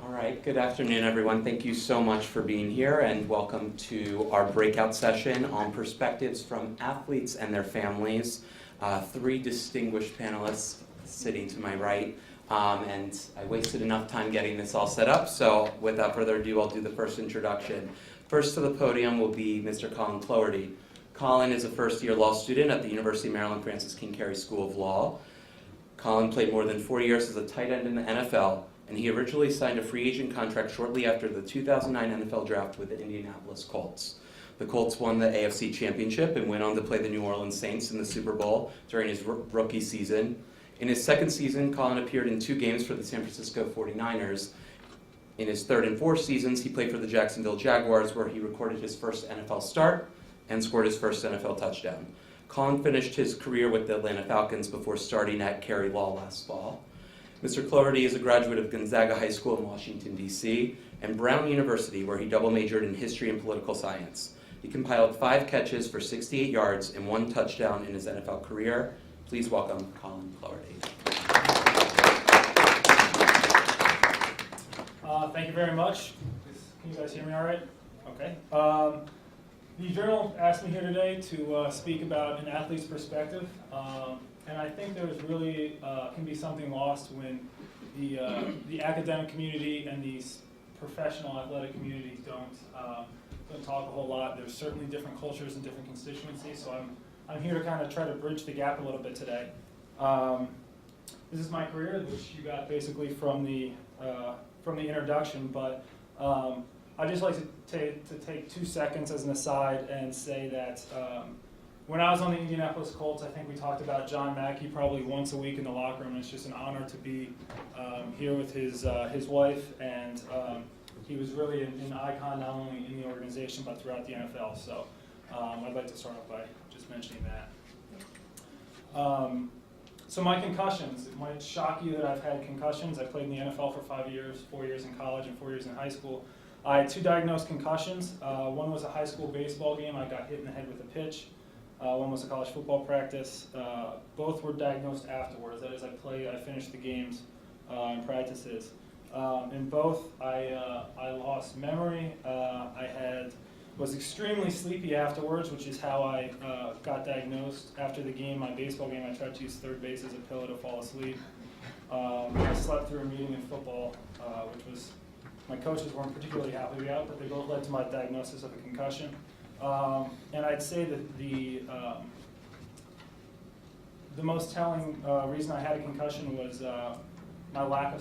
All right, good afternoon, everyone. Thank you so much for being here, and welcome to our breakout session on perspectives from athletes and their families. Three distinguished panelists sitting to my right, and I wasted enough time getting this all set up, so without further ado, I'll do the first introduction. First to the podium will be Mr. Colin Cloherty. Colin is a first-year law student at the University of Maryland Carey School of Law. Colin played more than 4 years as a tight end in the NFL, and he originally signed a free agent contract shortly after the 2009 NFL Draft with the Indianapolis Colts. The Colts won the AFC Championship and went on to play the New Orleans Saints in the Super Bowl during his rookie season. In his second season, Colin appeared in 2 games for the San Francisco 49ers. In his third and fourth seasons, he played for the Jacksonville Jaguars, where he recorded his first NFL start and scored his first NFL touchdown. Colin finished his career with the Atlanta Falcons before starting at Carey Law last fall. Mr. Cloherty is a graduate of Gonzaga High School in Washington, D.C., and Brown University, where he double majored in history and political science. He compiled 5 catches for 68 yards and 1 touchdown in his NFL career. Please welcome Colin Cloherty. Thank you very much. Can you guys hear me all right? Okay. The Journal asked me here today to speak about an athlete's perspective. And I think there's really can be something lost when the academic community and these professional athletic communities don't talk a whole lot. There's certainly different cultures and different constituencies, so I'm here to kind of try to bridge the gap a little bit today. This is my career, which you got basically from the introduction, but I'd just like to take 2 seconds as an aside and say that when I was on the Indianapolis Colts, I think we talked about John Mackey probably once a week in the locker room. It's just an honor to be here with his wife, and he was really an icon not only in the organization but throughout the NFL. So I'd like to start off by just mentioning that. So my concussions, it might shock you that I've had concussions. I played in the NFL for 5 years, 4 years in college and 4 years in high school. I had 2 diagnosed concussions. One was a high school baseball game. I got hit in the head with a pitch. One was a college football practice. Both were diagnosed afterwards. That is, I finished the games and practices. In both, I lost memory. Was extremely sleepy afterwards, which is how I got diagnosed. After the game, my baseball game, I tried to use third base as a pillow to fall asleep. I slept through a meeting in football, which was, my coaches weren't particularly happy about, but they both led to my diagnosis of a concussion. And I'd say that the most telling reason I had a concussion was my lack of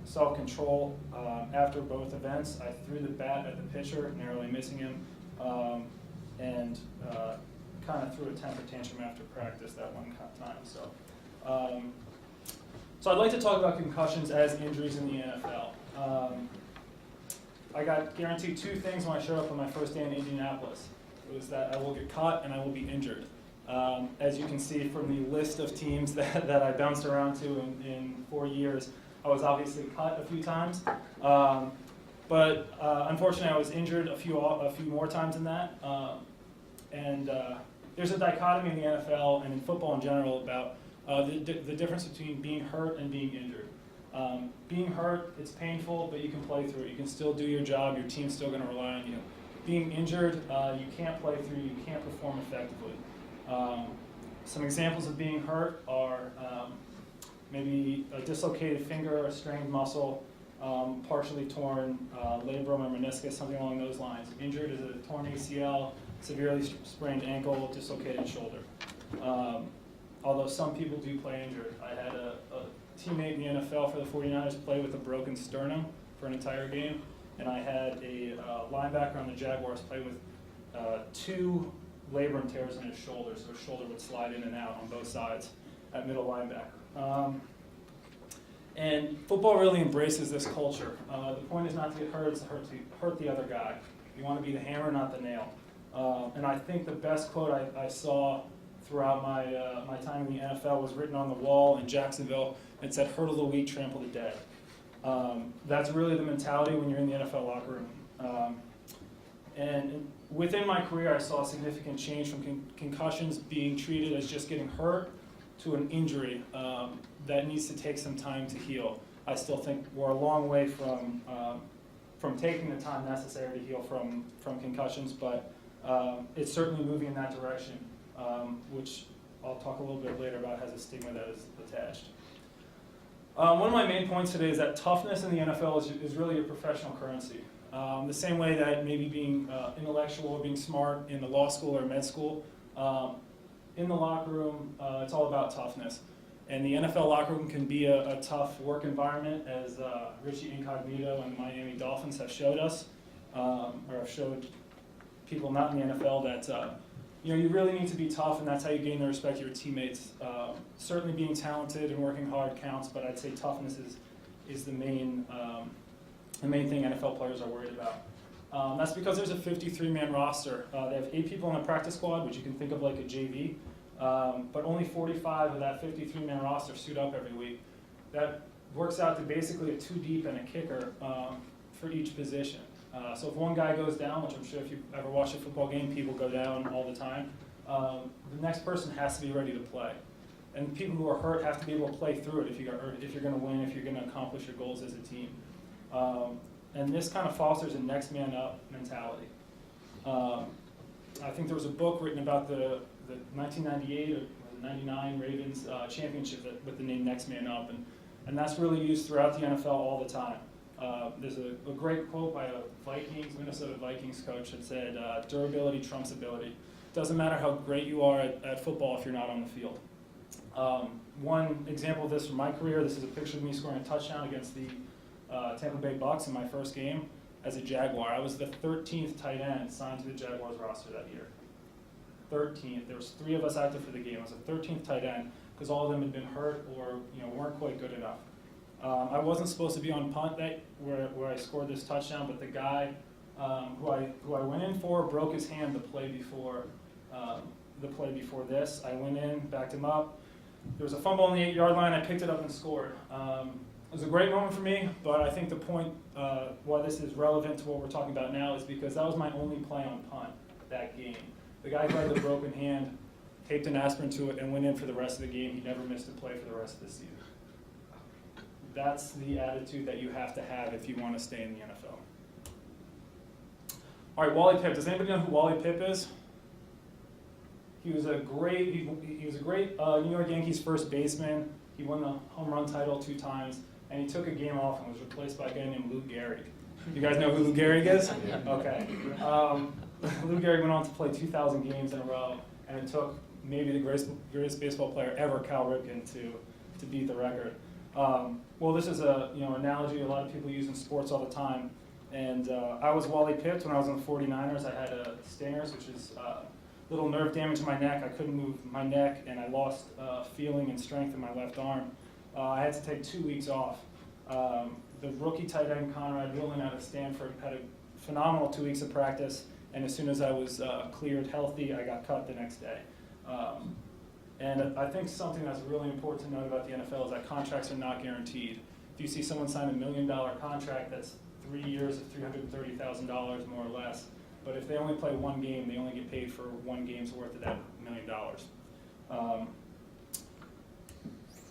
self-control. After both events, I threw the bat at the pitcher, narrowly missing him, and kind of threw a temper tantrum after practice that one time. So I'd like to talk about concussions as injuries in the NFL. I got guaranteed 2 things when I showed up on my first day in Indianapolis. It was that I will get caught and I will be injured. As you can see from the list of teams that I bounced around to in 4 years, I was obviously cut a few times. But unfortunately, I was injured a few more times than that. There's a dichotomy in the NFL and in football in general about the difference between being hurt and being injured. Being hurt, it's painful, but you can play through it. You can still do your job. Your team's still going to rely on you. Being injured, you can't play through, you can't perform effectively. Some examples of being hurt are maybe a dislocated finger, a strained muscle, partially torn labrum or meniscus, something along those lines. Injured is a torn ACL, severely sprained ankle, dislocated shoulder. Although some people do play injured. I had a teammate in the NFL for the 49ers play with a broken sternum for an entire game. And I had a linebacker on the Jaguars play with 2 labrum tears in his shoulder, so his shoulder would slide in and out on both sides at middle linebacker. And football really embraces this culture. The point is not to get hurt, it's to hurt the other guy. You want to be the hammer, not the nail. And I think the best quote I saw throughout my time in the NFL was written on the wall in Jacksonville. It said, "Hurdle the weak, trample the dead." That's really the mentality when you're in the NFL locker room. And within my career, I saw a significant change from concussions being treated as just getting hurt to an injury that needs to take some time to heal. I still think we're a long way from taking the time necessary to heal from concussions, but it's certainly moving in that direction, which I'll talk a little bit later about has a stigma that is attached. One of my main points today is that toughness in the NFL is really a professional currency. The same way that maybe being intellectual or being smart in the law school or med school, in the locker room, it's all about toughness. And the NFL locker room can be a tough work environment, as Richie Incognito and the Miami Dolphins have showed us, or have showed people not in the NFL that you really need to be tough, and that's how you gain the respect of your teammates. Certainly being talented and working hard counts, but I'd say toughness is the main thing NFL players are worried about. That's because there's a 53-man roster. They have 8 people on the practice squad, which you can think of like a JV, but only 45 of that 53-man roster suit up every week. That works out to basically a 2 deep and a kicker for each position. So if one guy goes down, which I'm sure if you've ever watched a football game, people go down all the time, the next person has to be ready to play. And people who are hurt have to be able to play through it if you're going to win, if you're going to accomplish your goals as a team. And this kind of fosters a next man up mentality. I think there was a book written about the 1998 or 99 Ravens championship with the name Next Man Up, and that's really used throughout the NFL all the time. There's a great quote by a Minnesota Vikings coach that said, durability trumps ability. Doesn't matter how great you are at football if you're not on the field. One example of this from my career, this is a picture of me scoring a touchdown against the Tampa Bay Bucks in my first game as a Jaguar. I was the 13th tight end signed to the Jaguars roster that year. 13th. There was 3 of us active for the game. I was the 13th tight end because all of them had been hurt or weren't quite good enough. I wasn't supposed to be on punt where I scored this touchdown, but the guy who I went in for broke his hand the play before this. I went in, backed him up. There was a fumble on the 8-yard line. I picked it up and scored. It was a great moment for me, but I think the point why this is relevant to what we're talking about now is because that was my only play on punt that game. The guy who had the broken hand taped an aspirin to it and went in for the rest of the game. He never missed a play for the rest of the season. That's the attitude that you have to have if you want to stay in the NFL. All right, Wally Pipp. Does anybody know who Wally Pipp is? He was a great New York Yankees first baseman. He won the home run title 2 times, and he took a game off and was replaced by a guy named Lou Gehrig. You guys know who Lou Gehrig is? Okay. Lou Gehrig went on to play 2,000 games in a row, and it took maybe the greatest baseball player ever, Cal Ripken, to beat the record. Well, this is a analogy a lot of people use in sports all the time. And I was Wally Pipp when I was on the 49ers. I had stingers, which is little nerve damage in my neck. I couldn't move my neck, and I lost feeling and strength in my left arm. I had to take 2 weeks off. The rookie tight end Conrad Whelan out of Stanford had a phenomenal 2 weeks of practice, and as soon as I was cleared healthy, I got cut the next day. And I think something that's really important to note about the NFL is that contracts are not guaranteed. If you see someone sign $1 million contract, that's 3 years of $330,000 more or less. But if they only play 1 game, they only get paid for 1 game's worth of that $1 million.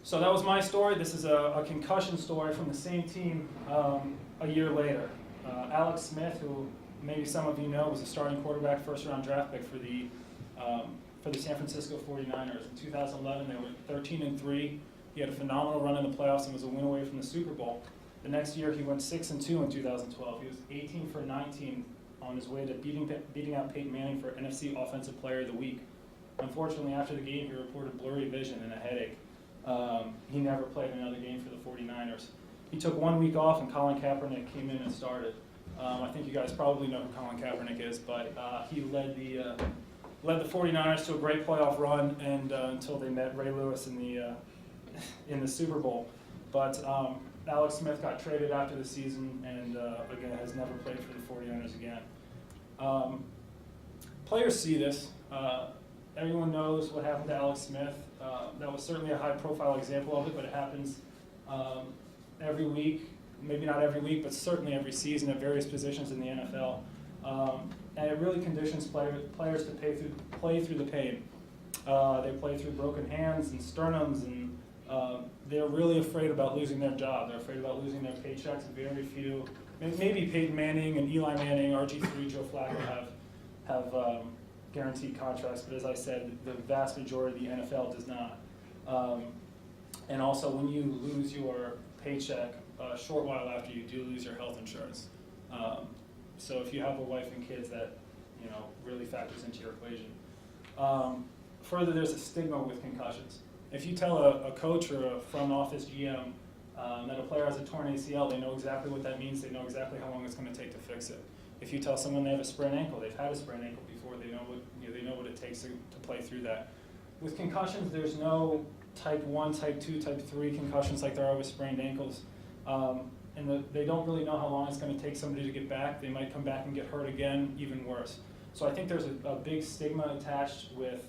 So that was my story. This is a concussion story from the same team a year later. Alex Smith, who maybe some of you know, was a starting quarterback, first-round draft pick for the San Francisco 49ers. In 2011, they were 13-3. He had a phenomenal run in the playoffs and was a win away from the Super Bowl. The next year, he went 6-2 in 2012. He was 18 for 19 on his way to beating out Peyton Manning for NFC Offensive Player of the Week. Unfortunately, after the game, he reported blurry vision and a headache. He never played another game for the 49ers. He took 1 week off, and Colin Kaepernick came in and started. I think you guys probably know who Colin Kaepernick is, but he led the 49ers to a great playoff run, and until they met Ray Lewis in the Super Bowl. But Alex Smith got traded after the season, and again has never played for the 49ers again. Players see this. Everyone knows what happened to Alex Smith. That was certainly a high-profile example of it, but it happens every week. Maybe not every week, but certainly every season at various positions in the NFL. And it really conditions players to play through the pain. They play through broken hands and sternums and they're really afraid about losing their job. They're afraid about losing their paychecks. Very few, maybe Peyton Manning and Eli Manning, RG3, Joe Flacco have guaranteed contracts, but as I said, the vast majority of the NFL does not. And also, when you lose your paycheck, a short while after, you do lose your health insurance. So if you have a wife and kids, that really factors into your equation. Further, there's a stigma with concussions. If you tell a coach or a front office GM that a player has a torn ACL, they know exactly what that means. They know exactly how long it's going to take to fix it. If you tell someone they have a sprained ankle, they've had a sprained ankle before. They know what it takes to play through that. With concussions, there's no type 1, type 2, type 3 concussions like there are with sprained ankles. And they don't really know how long it's going to take somebody to get back. They might come back and get hurt again, even worse. So I think there's a big stigma attached with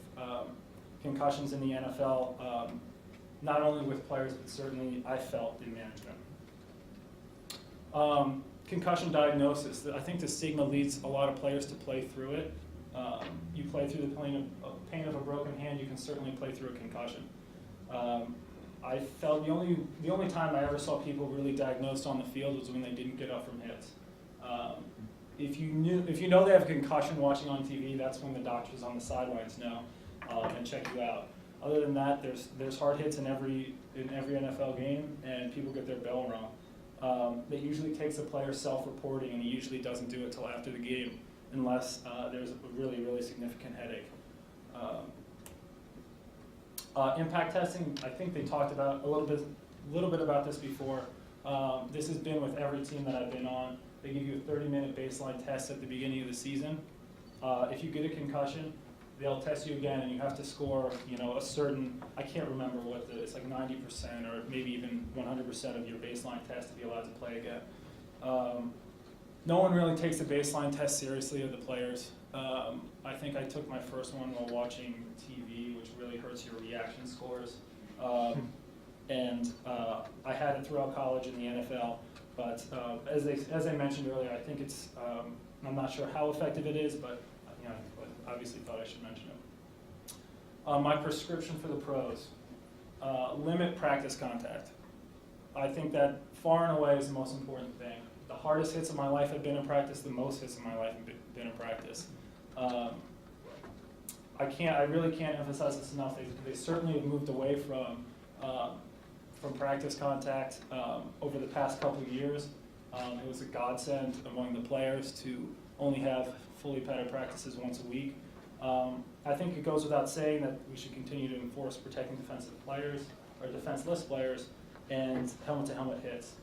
concussions in the NFL, not only with players, but certainly I felt in management. Concussion diagnosis. I think the stigma leads a lot of players to play through it. You play through the pain of a broken hand, you can certainly play through a concussion. I felt the only time I ever saw people really diagnosed on the field was when they didn't get up from hits. If you know they have a concussion watching on TV, that's when the doctors on the sidelines know and check you out. Other than that, there's hard hits in every NFL game, and people get their bell rung. It usually takes a player self-reporting, and he usually doesn't do it till after the game, unless there's a really, really significant headache. Impact testing, I think they talked about a little bit about this before. This has been with every team that I've been on. They give you a 30-minute baseline test at the beginning of the season. If you get a concussion, they'll test you again, and you have to score, a certain, I can't remember what it's like 90% or maybe even 100% of your baseline test to be allowed to play again. No one really takes the baseline test seriously of the players. I think I took my first one while watching TV, which really hurts your reaction scores. And I had it throughout college in the NFL, but as I mentioned earlier, I think it's, I'm not sure how effective it is, but I obviously thought I should mention it. My prescription for the pros, limit practice contact. I think that far and away is the most important thing. The hardest hits of my life have been in practice, the most hits of my life have been in practice. I really can't emphasize this enough. They certainly have moved away from practice contact over the past couple of years. It was a godsend among the players to only have fully padded practices once a week. I think it goes without saying that we should continue to enforce protecting defensive players or defenseless players and helmet-to-helmet hits.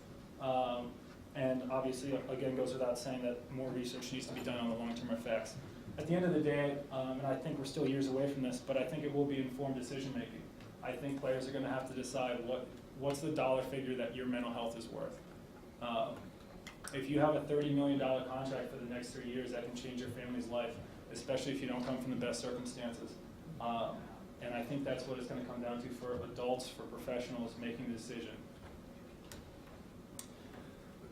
And obviously, again, goes without saying that more research needs to be done on the long-term effects. At the end of the day, and I think we're still years away from this, but I think it will be informed decision-making. I think players are going to have to decide what's the dollar figure that your mental health is worth. If you have a $30 million contract for the next 3 years, that can change your family's life, especially if you don't come from the best circumstances. And I think that's what it's going to come down to for adults, for professionals making the decision.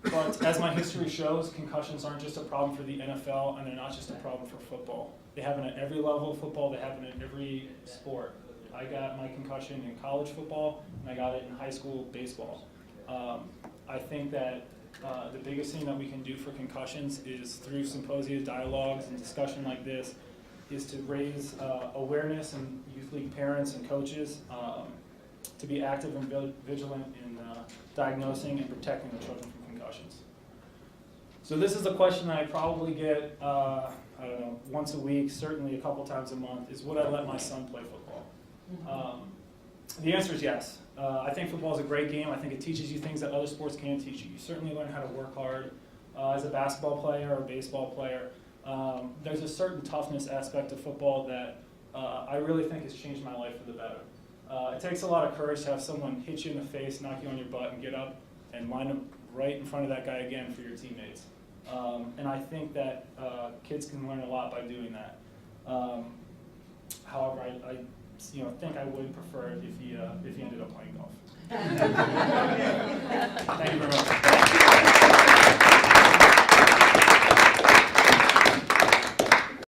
But as my history shows, concussions aren't just a problem for the NFL, and they're not just a problem for football. They happen at every level of football. They happen in every sport. I got my concussion in college football, and I got it in high school baseball. I think that the biggest thing that we can do for concussions is through symposia, dialogues, and discussion like this, is to raise awareness in youth league parents and coaches to be active and vigilant in diagnosing and protecting the children from concussions. So this is a question that I probably get, I don't know, once a week, certainly a couple times a month, is would I let my son play football? The answer is yes. I think football is a great game. I think it teaches you things that other sports can't teach you. You certainly learn how to work hard as a basketball player or a baseball player. There's a certain toughness aspect of football that I really think has changed my life for the better. It takes a lot of courage to have someone hit you in the face, knock you on your butt, and get up and line up right in front of that guy again for your teammates. And I think that kids can learn a lot by doing that. However, I think I would prefer it if he ended up playing golf. Thank you very much.